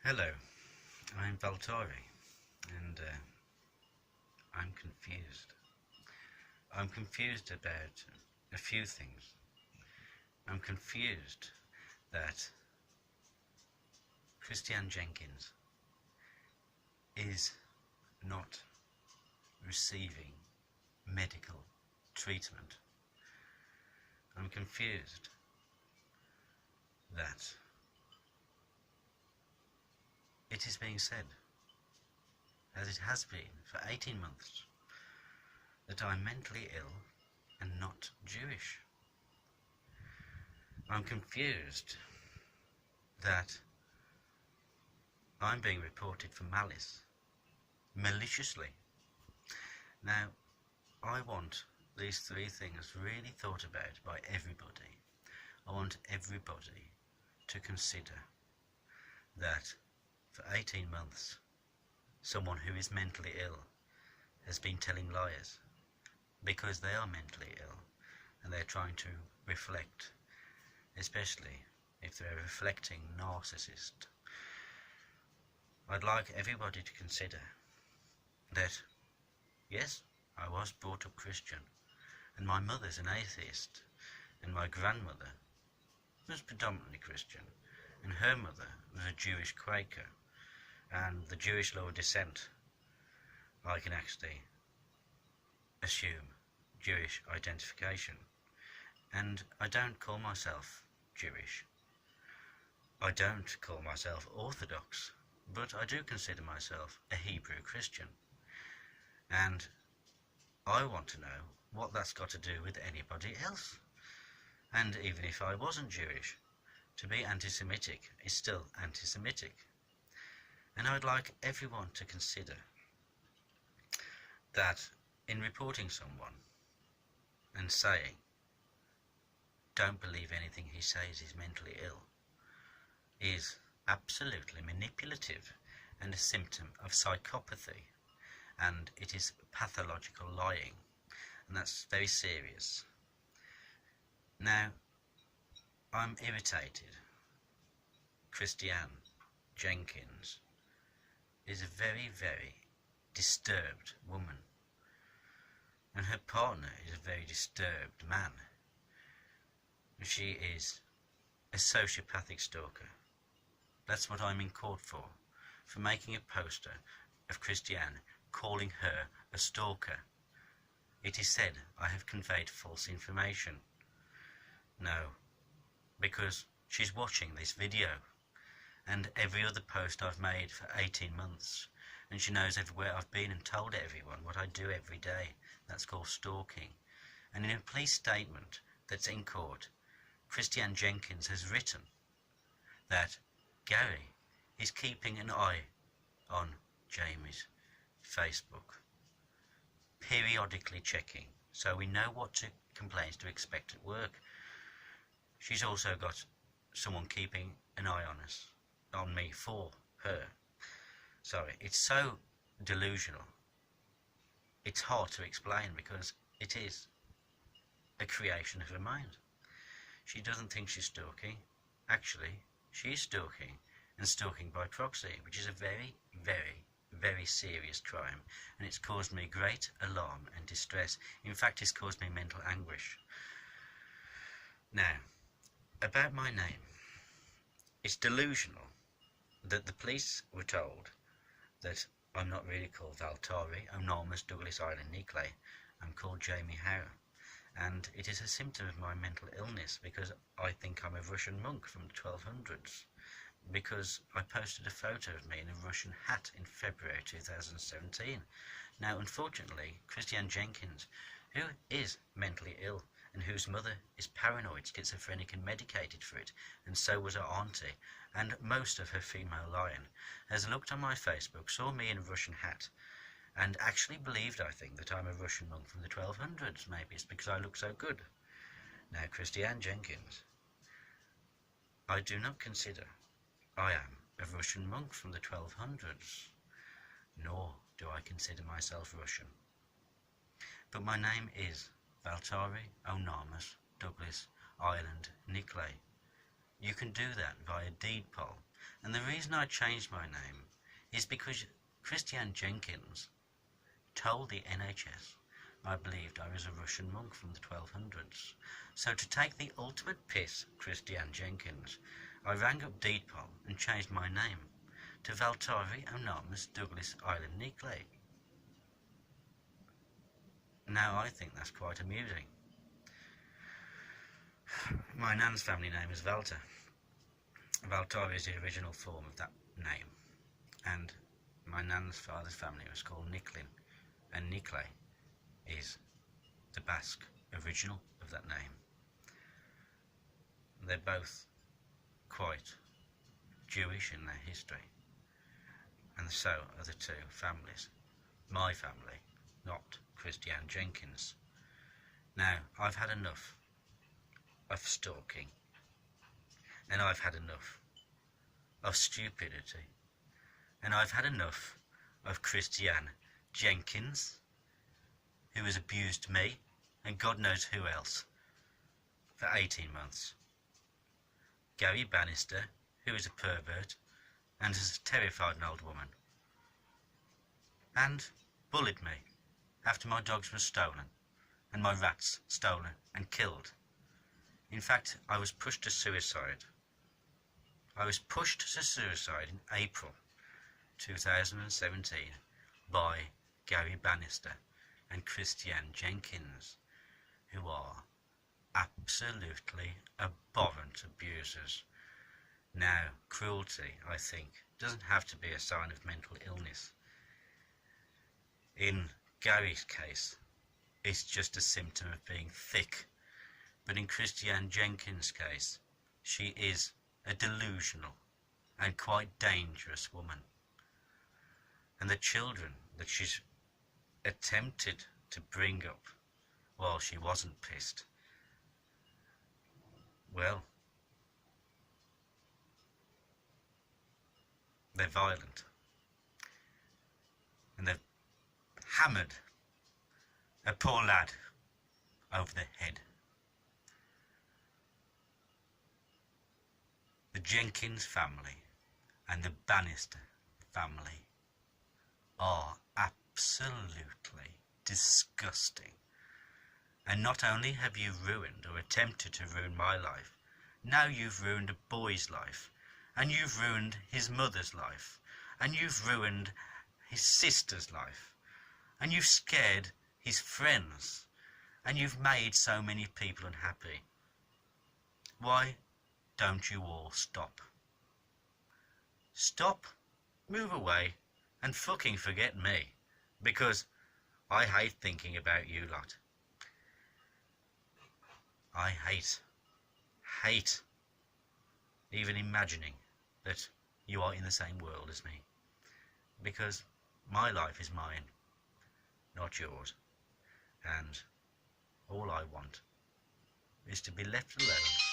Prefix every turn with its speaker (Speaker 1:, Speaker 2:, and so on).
Speaker 1: Hello, I'm Valtori, and I'm confused. I'm confused about a few things. I'm confused that Christian Jenkins is not receiving medical treatment. I'm confused that it is being said, as it has been for 18 months, that I'm mentally ill and not Jewish. I'm confused that I'm being reported for malice, maliciously. Now, I want these three things really thought about by everybody. I want everybody to consider that for 18 months, someone who is mentally ill has been telling lies because they are mentally ill and they're trying to reflect, especially if they're a reflecting narcissist. I'd like everybody to consider that, yes, I was brought up Christian, and my mother's an atheist, and my grandmother was predominantly Christian, and her mother was a Jewish Quaker, and the Jewish law of descent, I can actually assume Jewish identification. And I don't call myself Jewish. I don't call myself Orthodox, but I do consider myself a Hebrew Christian. And I want to know what that's got to do with anybody else. And even if I wasn't Jewish, to be anti-Semitic is still anti-Semitic. And I'd like everyone to consider that in reporting someone and saying, don't believe anything he says, he's mentally ill, is absolutely manipulative and a symptom of psychopathy, and it is pathological lying, and that's very serious. Now, I'm irritated. Christian Jenkins is a very, very disturbed woman, and her partner is a very disturbed man. She is a sociopathic stalker. That's what I'm in court for making a poster of Christiane calling her a stalker. It is said I have conveyed false information. No, because she's watching this video and every other post I've made for 18 months, and she knows everywhere I've been and told everyone what I do every day. That's called stalking. And in a police statement that's in court, Christian Jenkins has written that Gary is keeping an eye on Jamie's Facebook, periodically checking, so we know what complaints to expect at work. She's also got someone keeping an eye on me for her. Sorry, it's so delusional. It's hard to explain because it is a creation of her mind. She doesn't think she's stalking. Actually, she's stalking, and stalking by proxy, which is a very, very, very serious crime, and it's caused me great alarm and distress. In fact, it's caused me mental anguish. Now, about my name, it's delusional that the police were told that I'm not really called Valtori, Onarmus, Douglas Island, Nicklay. I'm called Jamie Howe. And it is a symptom of my mental illness because I think I'm a Russian monk from the 1200s, because I posted a photo of me in a Russian hat in February 2017. Now, unfortunately, Christian Jenkins, who is mentally ill and whose mother is paranoid, schizophrenic and medicated for it, and so was her auntie, and most of her female line, has looked on my Facebook, saw me in a Russian hat, and actually believed, I think, that I'm a Russian monk from the 1200s. Maybe it's because I look so good. Now, Christian Jenkins, I do not consider I am a Russian monk from the 1200s, nor do I consider myself Russian. But my name is Valtori Onarmus Douglas Island Nicklay, you can do that via deed poll. And the reason I changed my name is because Christian Jenkins told the NHS I believed I was a Russian monk from the 1200s. So to take the ultimate piss, Christian Jenkins, I rang up deed poll and changed my name to Valtavi Anonymous Douglas Island Nickley. Now I think that's quite amusing. My nan's family name is Valter. Valtavi is the original form of that name, and my nan's father's family was called Nicklin, and Nickley is the Basque original of that name. They're both quite Jewish in their history, and so are the two families. My family, not Christian Jenkins. Now, I've had enough of stalking, and I've had enough of stupidity, and I've had enough of Christian Jenkins, who has abused me and God knows who else for 18 months. Gary Bannister, who is a pervert and has terrified an old woman, and bullied me after my dogs were stolen and my rats stolen and killed. In fact, I was pushed to suicide. I was pushed to suicide in April 2017 by Gary Bannister and Christian Jenkins, who are absolutely abhorrent abusers. Now, cruelty, I think, doesn't have to be a sign of mental illness. In Gary's case, it's just a symptom of being thick. But in Christian Jenkins' case, she is a delusional and quite dangerous woman. And the children that she's attempted to bring up while she wasn't pissed, well, they're violent. And they've hammered a poor lad over the head. The Jenkins family and the Bannister family are absolutely disgusting. And not only have you ruined or attempted to ruin my life, now you've ruined a boy's life, and you've ruined his mother's life, and you've ruined his sister's life, and you've scared his friends, and you've made so many people unhappy. Why don't you all stop? Stop, move away, and fucking forget me, because I hate thinking about you lot. I hate even imagining that you are in the same world as me, because my life is mine, not yours, and all I want is to be left alone